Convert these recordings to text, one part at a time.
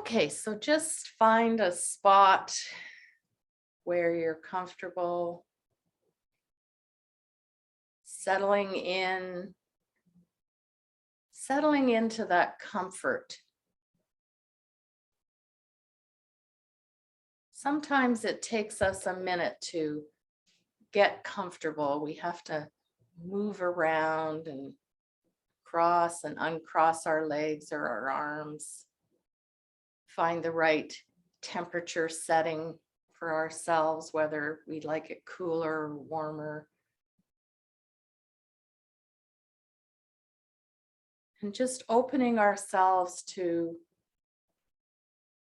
Okay, so just find a spot where you're comfortable, settling in, settling into that comfort. Sometimes it takes us a minute to get comfortable. We have to move around and cross and uncross our legs or our arms, find the right temperature setting for ourselves, whether we like it cooler or warmer. And just opening ourselves to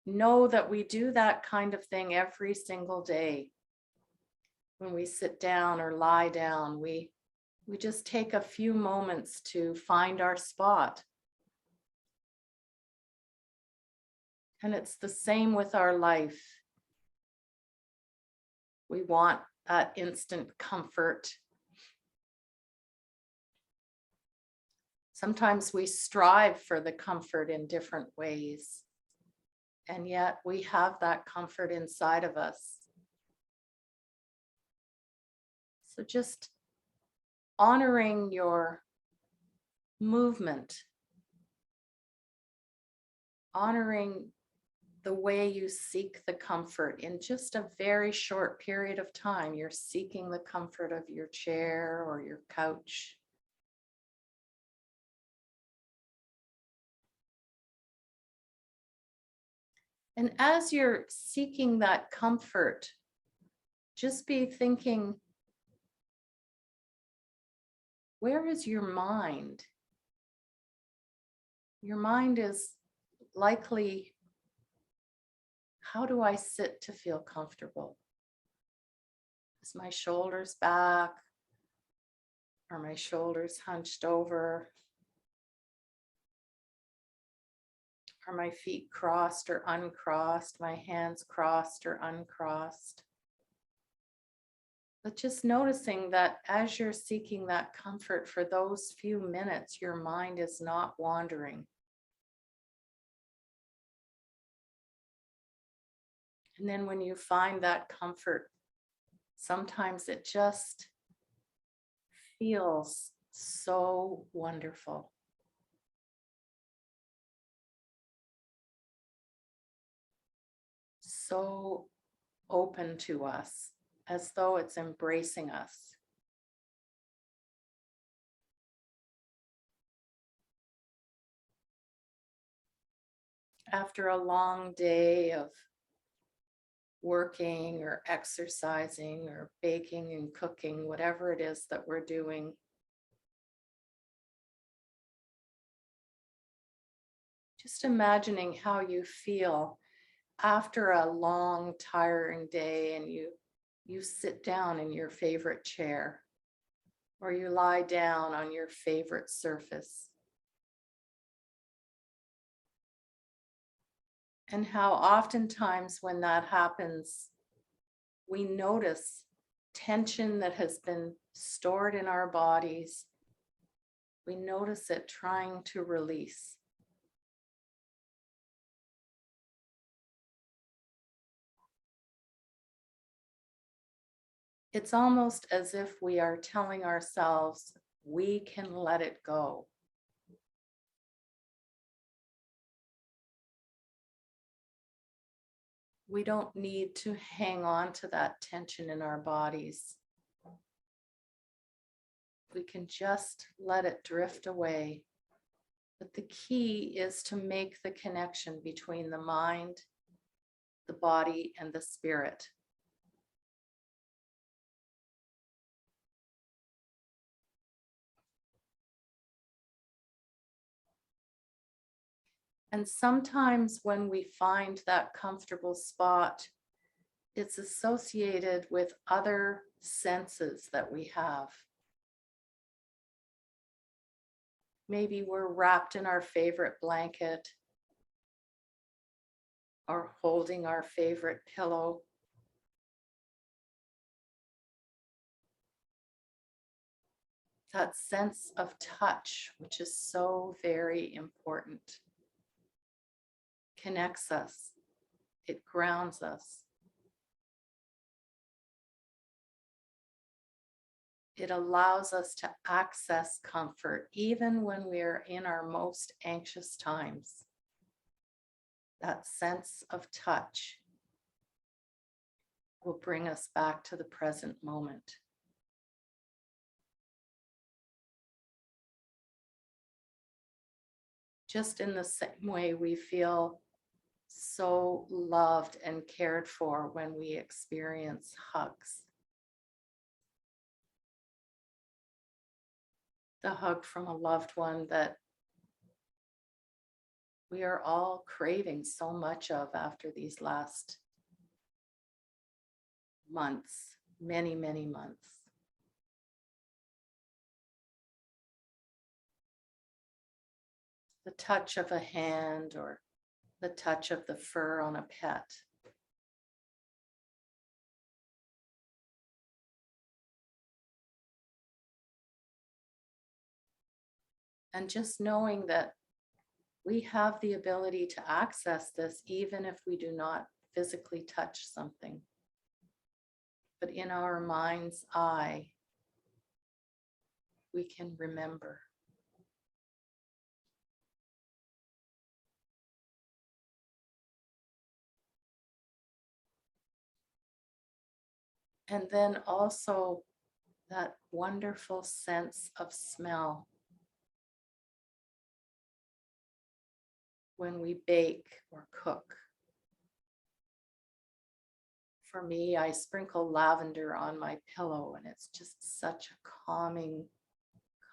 know that we do that kind of thing every single day. When we sit down or lie down, we just take a few moments to find our spot. And it's the same with our life. We want that instant comfort. Sometimes we strive for the comfort in different ways. And yet we have that comfort inside of us. So just honoring your movement, honoring the way you seek the comfort in just a very short period of time. You're seeking the comfort of your chair or your couch. And as you're seeking that comfort, just be thinking, where is your mind? Your mind is likely, how do I sit to feel comfortable? Is my shoulders back? Are my shoulders hunched over? Are my feet crossed or uncrossed? My hands crossed or uncrossed? But just noticing that as you're seeking that comfort for those few minutes, your mind is not wandering. And then when you find that comfort, sometimes it just feels so wonderful. So open to us, as though it's embracing us. After a long day of working or exercising or baking and cooking, whatever it is that we're doing, just imagining how you feel after a long, tiring day and you sit down in your favorite chair or you lie down on your favorite surface. And how oftentimes when that happens, we notice tension that has been stored in our bodies. We notice it trying to release. It's almost as if we are telling ourselves we can let it go. We don't need to hang on to that tension in our bodies. We can just let it drift away. But the key is to make the connection between the mind, the body, and the spirit. And sometimes when we find that comfortable spot, it's associated with other senses that we have. Maybe we're wrapped in our favorite blanket or holding our favorite pillow. That sense of touch, which is so very important. connects us. It grounds us. It allows us to access comfort even when we're in our most anxious times. That sense of touch will bring us back to the present moment. Just in the same way we feel so loved and cared for when we experience hugs. The hug from a loved one that we are all craving so much of after these last months, many, many months. The touch of a hand or the touch of the fur on a pet. And just knowing that we have the ability to access this even if we do not physically touch something. But in our mind's eye, we can remember. And then also that wonderful sense of smell. When we bake or cook. For me, I sprinkle lavender on my pillow and it's just such a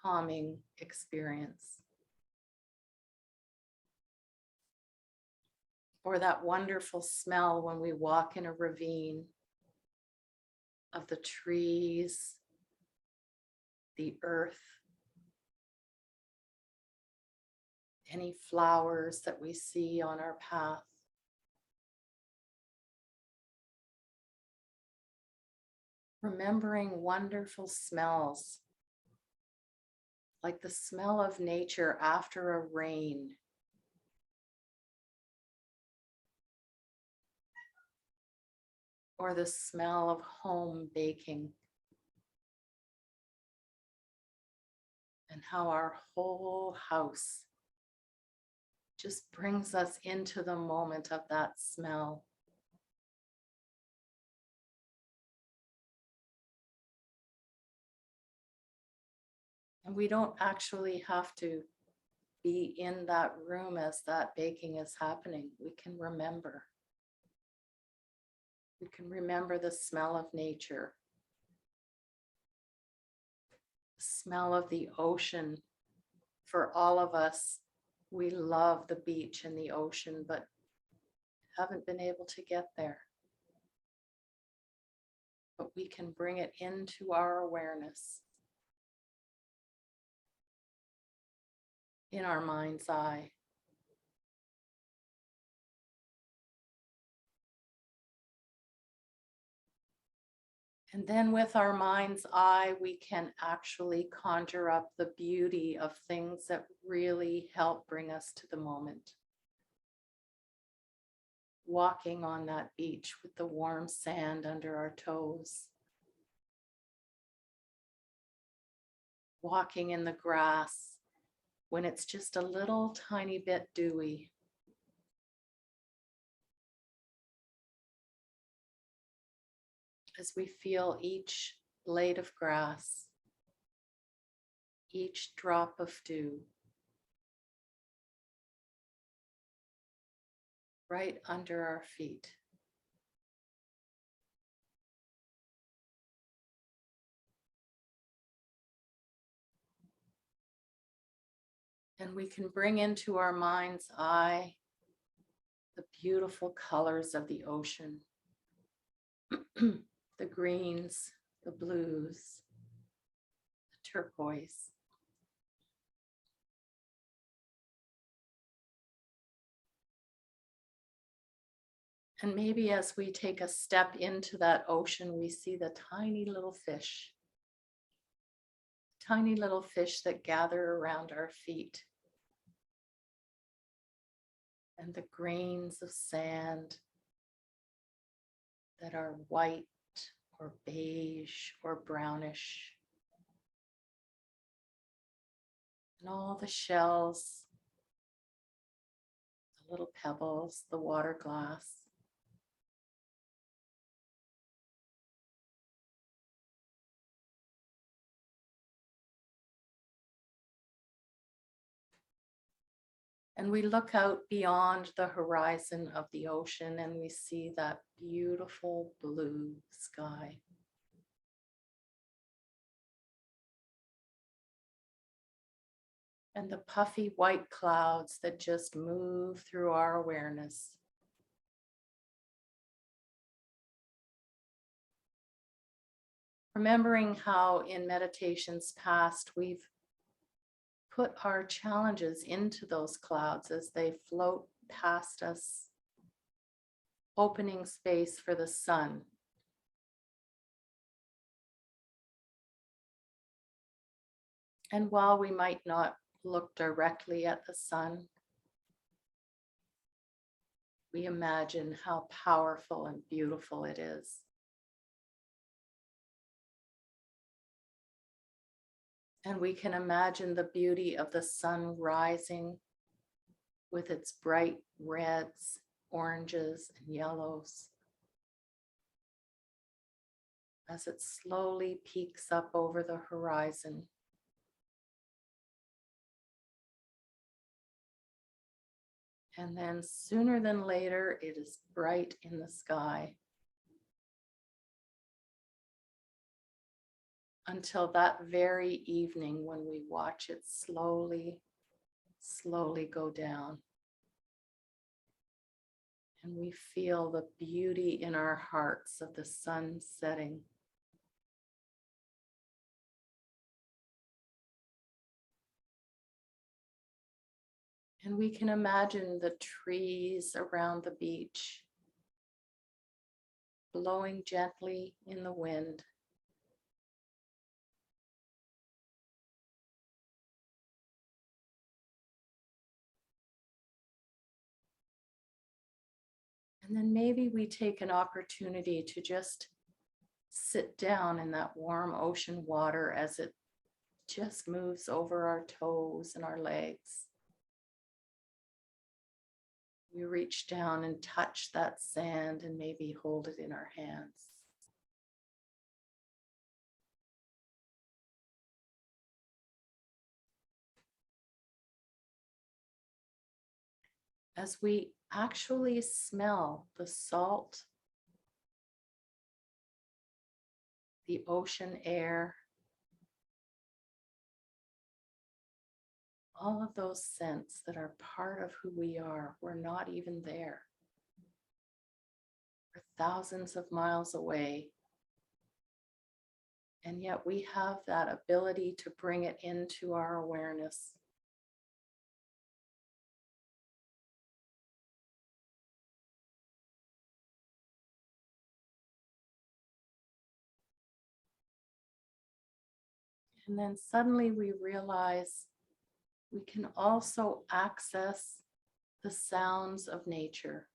calming experience. Or that wonderful smell when we walk in a ravine of the trees, the earth, any flowers that we see on our path. Remembering wonderful smells, like the smell of nature after a rain. Or the smell of home baking. And how our whole house just brings us into the moment of that smell. And we don't actually have to be in that room as that baking is happening. We can remember. We can remember the smell of nature, the smell of the ocean. For all of us, we love the beach and the ocean, but haven't been able to get there. But we can bring it into our awareness in our mind's eye. And then with our mind's eye, we can actually conjure up the beauty of things that really help bring us to the moment. Walking on that beach with the warm sand under our toes. Walking in the grass when it's just a little tiny bit dewy. As we feel each blade of grass, each drop of dew, right under our feet. And we can bring into our mind's eye the beautiful colors of the ocean, the greens, the blues, the turquoise. And maybe as we take a step into that ocean, we see the tiny little fish that gather around our feet. and the grains of sand that are white or beige or brownish, and all the shells, the little pebbles, the water glass. And we look out beyond the horizon of the ocean and we see that beautiful blue sky. And the puffy white clouds that just move through our awareness. Remembering how in meditations past we've put our challenges into those clouds as they float past us, opening space for the sun. And while we might not look directly at the sun, we imagine how powerful and beautiful it is. And we can imagine the beauty of the sun rising with its bright reds, oranges, and yellows as it slowly peaks up over the horizon. And then sooner than later, it is bright in the sky. Until that very evening when we watch it slowly, slowly go down. And we feel the beauty in our hearts of the sun setting. And we can imagine the trees around the beach blowing gently in the wind. And then maybe we take an opportunity to just sit down in that warm ocean water as it just moves over our toes and our legs. We reach down and touch that sand and maybe hold it in our hands. As we actually smell the salt, the ocean air, all of those scents that are part of who we are, we're not even there. We're thousands of miles away. And yet we have that ability to bring it into our awareness. And then suddenly we realize we can also access the sounds of nature.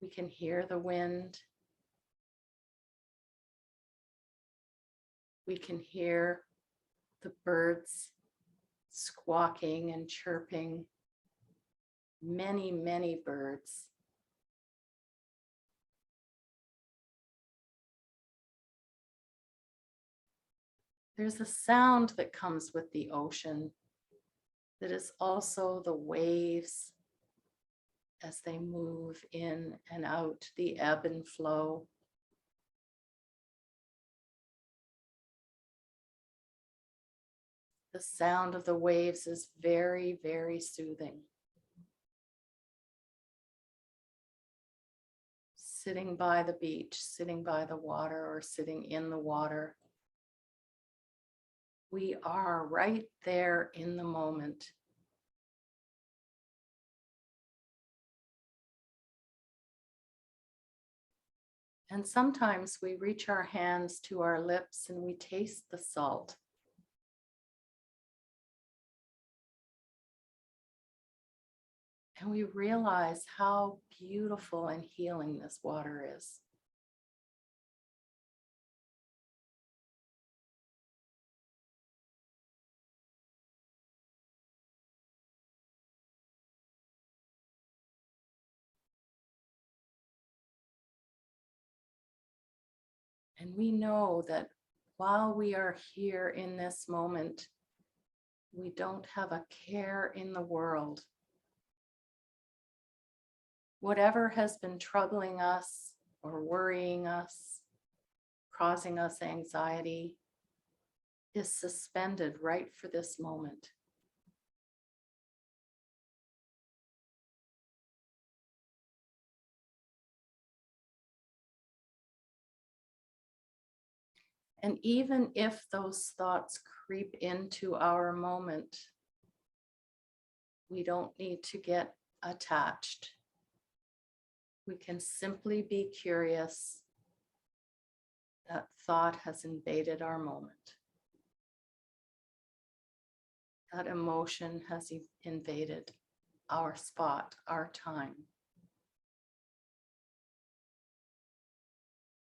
We can hear the wind. We can hear the birds squawking and chirping. Many, many birds. There's a sound that comes with the ocean that is also the waves as they move in and out, the ebb and flow. The sound of the waves is very, very soothing. Sitting by the beach, sitting by the water, or sitting in the water, we are right there in the moment. And sometimes we reach our hands to our lips and we taste the salt. And we realize how beautiful and healing this water is. And we know that while we are here in this moment, we don't have a care in the world. Whatever has been troubling us or worrying us, causing us anxiety, is suspended right for this moment. And even if those thoughts creep into our moment, we don't need to get attached. We can simply be curious that thought has invaded our moment. That emotion has invaded our spot, our time.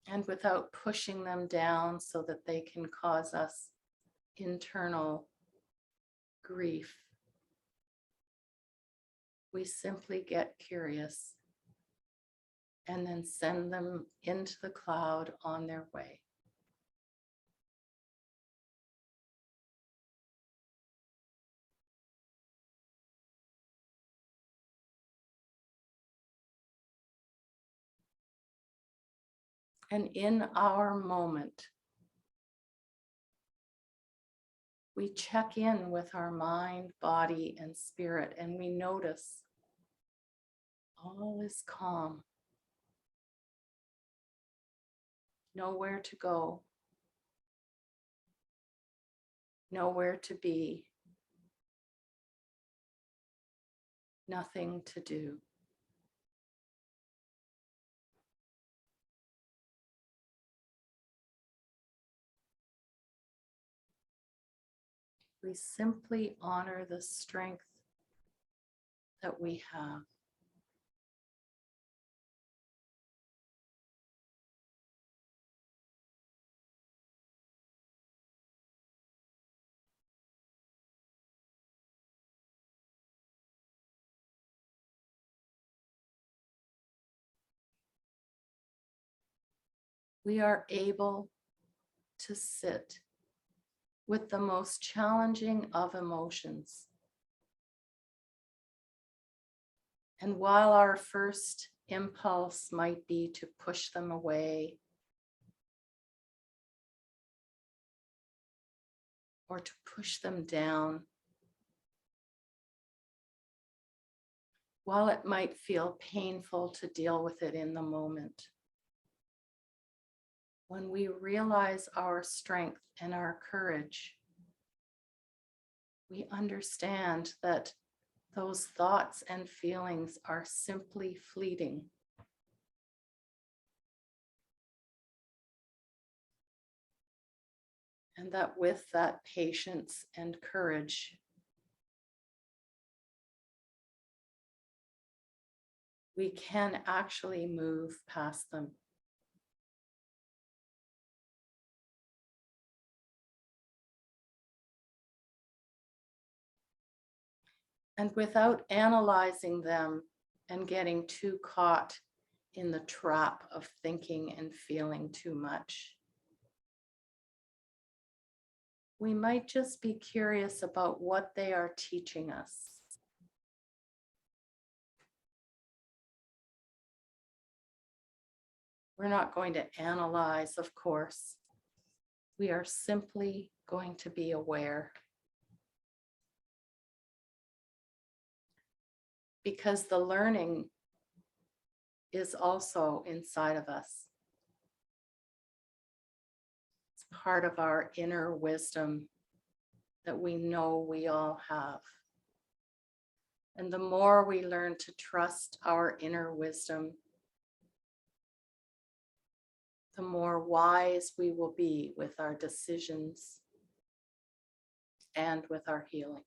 And without pushing them down so that they can cause us internal grief, we simply get curious and then send them into the cloud on their way. And in our moment, we check in with our mind, body, and spirit, and we notice all is calm. Nowhere to go, nowhere to be, nothing to do. We simply honor the strength that we have. We are able to sit with the most challenging of emotions. And while our first impulse might be to push them away or to push them down, while it might feel painful to deal with it in the moment, when we realize our strength and our courage, we understand that those thoughts and feelings are simply fleeting. And that with that patience and courage, we can actually move past them. And without analyzing them and getting too caught in the trap of thinking and feeling too much, we might just be curious about what they are teaching us. We're not going to analyze, of course. We are simply going to be aware. Because the learning is also inside of us. It's part of our inner wisdom that we know we all have. And the more we learn to trust our inner wisdom, the more wise we will be with our decisions and with our healing.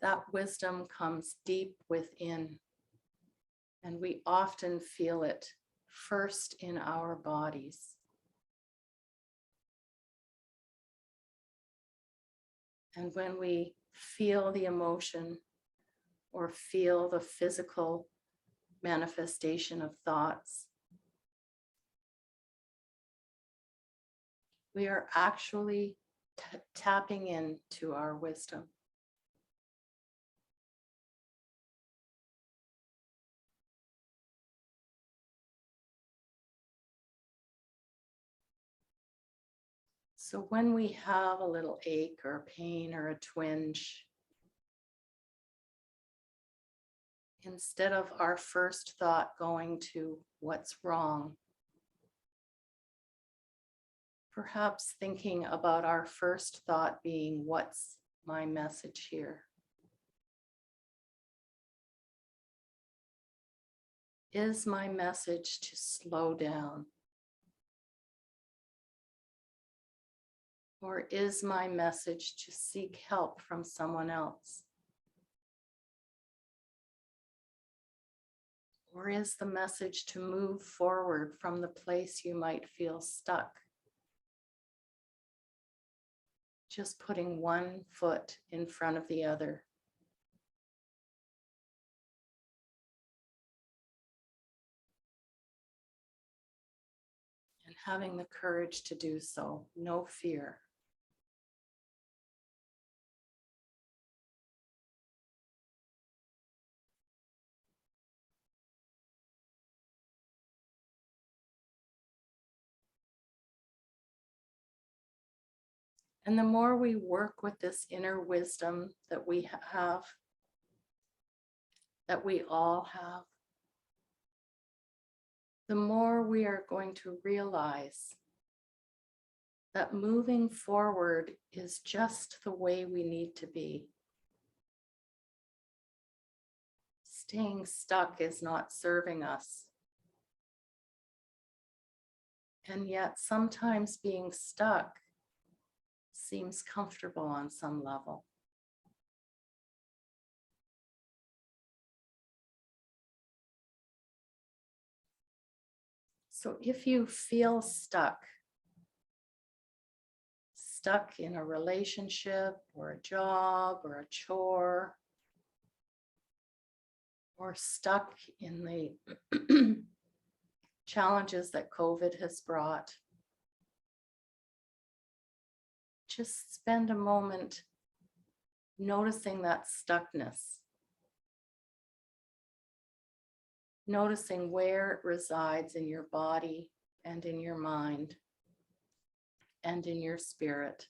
That wisdom comes deep within, and we often feel it first in our bodies. And when we feel the emotion or feel the physical manifestation of thoughts, we are actually tapping into our wisdom. So when we have a little ache or a pain or a twinge, instead of our first thought going to what's wrong, perhaps thinking about our first thought being, what's my message here? Is my message to slow down? Or is my message to seek help from someone else? Or is the message to move forward from the place you might feel stuck? Just putting one foot in front of the other. And having the courage to do so, no fear. And the more we work with this inner wisdom that we have, that we all have, the more we are going to realize that moving forward is just the way we need to be. Staying stuck is not serving us. And yet sometimes being stuck seems comfortable on some level. So if you feel stuck in a relationship or a job or a chore, or stuck in the challenges that COVID has brought, just spend a moment noticing that stuckness, noticing where it resides in your body and in your mind and in your spirit.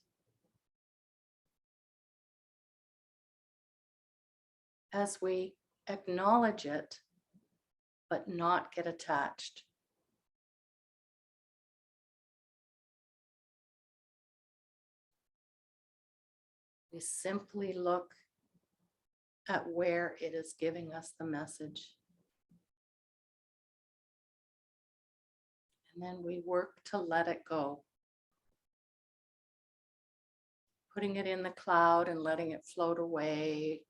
As we acknowledge it, but not get attached. We simply look at where it is giving us the message. And then we work to let it go. Putting it in the cloud and letting it float away.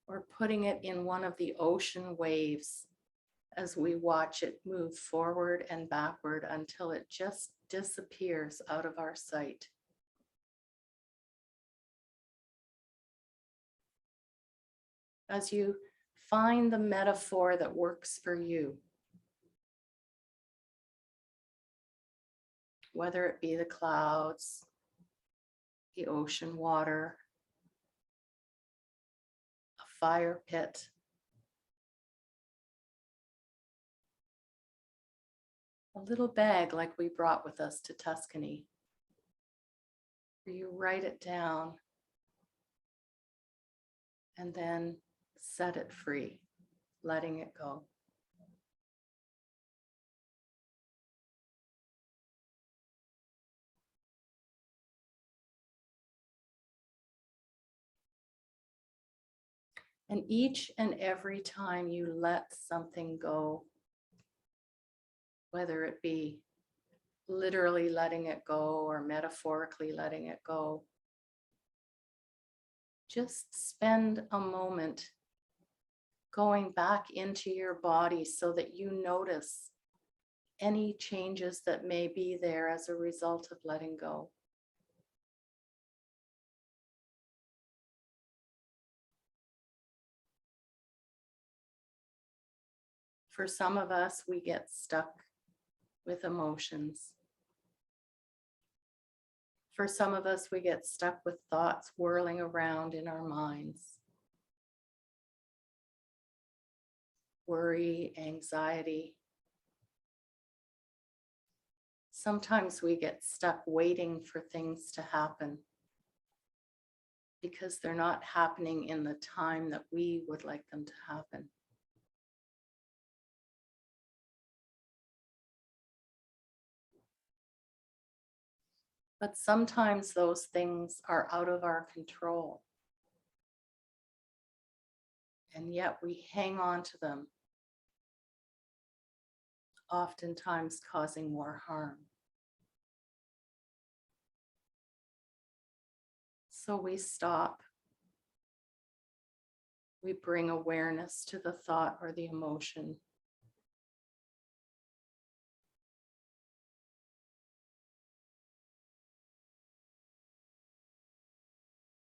Or putting it in one of the ocean waves as we watch it move forward and backward until it just disappears out of our sight. As you find the metaphor that works for you, whether it be the clouds, the ocean water, a fire pit, a little bag like we brought with us to Tuscany, where you write it down and then set it free, letting it go. And each and every time you let something go, whether it be literally letting it go or metaphorically letting it go, just spend a moment going back into your body so that you notice any changes that may be there as a result of letting go. For some of us, we get stuck with emotions. For some of us, we get stuck with thoughts whirling around in our minds. Worry, anxiety. Sometimes we get stuck waiting for things to happen because they're not happening in the time that we would like them to happen. But sometimes those things are out of our control. And yet we hang on to them, oftentimes causing more harm. So we stop. We bring awareness to the thought or the emotion.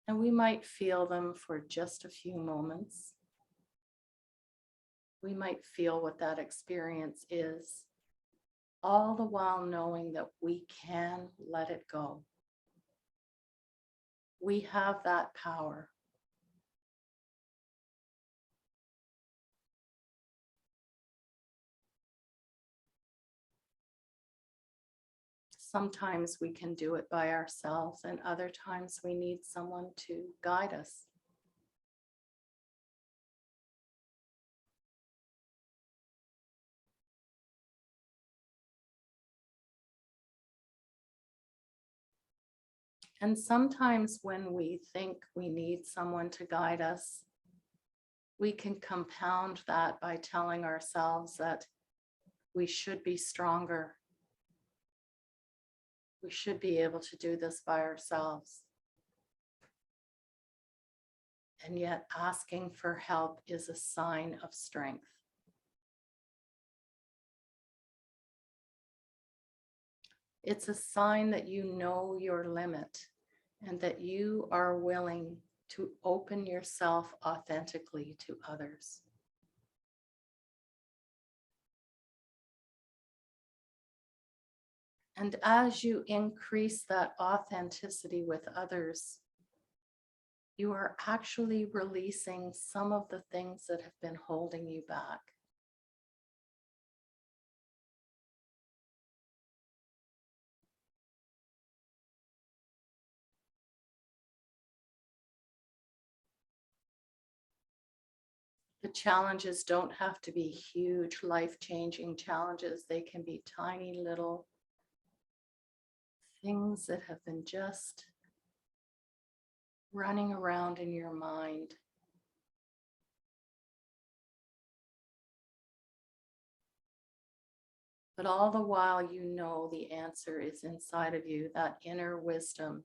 And we might feel them for just a few moments. We might feel what that experience is, all the while knowing that we can let it go. We have that power. Sometimes we can do it by ourselves, and other times we need someone to guide us. And sometimes when we think we need someone to guide us, we can compound that by telling ourselves that we should be stronger. We should be able to do this by ourselves. And yet asking for help is a sign of strength. It's a sign that you know your limit and that you are willing to open yourself authentically to others. And as you increase that authenticity with others, you are actually releasing some of the things that have been holding you back. The challenges don't have to be huge, life-changing challenges. They can be tiny little things that have been just running around in your mind. But all the while, you know the answer is inside of you, that inner wisdom.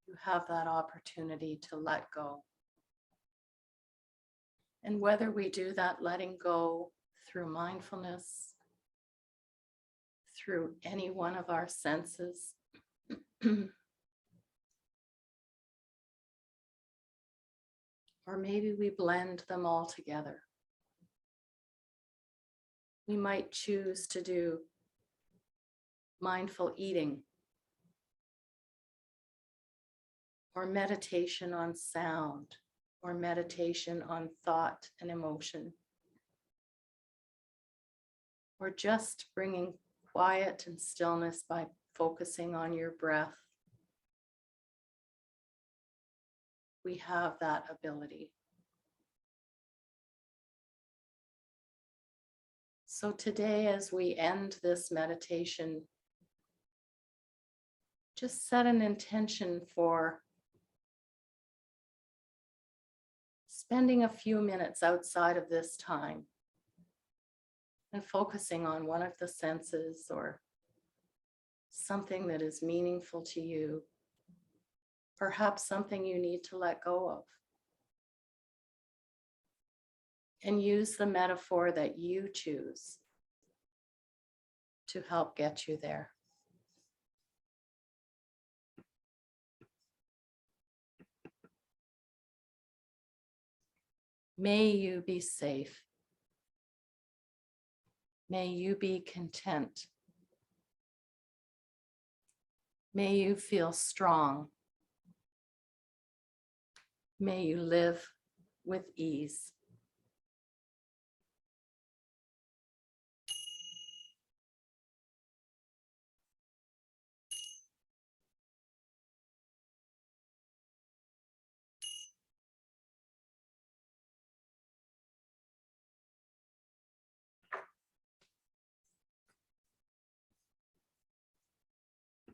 You have that opportunity to let go. And whether we do that letting go through mindfulness, through any one of our senses, or maybe we blend them all together. We might choose to do mindful eating or meditation on sound or meditation on thought and emotion, or just bringing quiet and stillness by focusing on your breath. We have that ability. So today, as we end this meditation, just set an intention for spending a few minutes outside of this time and focusing on one of the senses or something that is meaningful to you, perhaps something you need to let go of. And use the metaphor that you choose to help get you there. May you be safe. May you be content. May you feel strong. May you live with ease.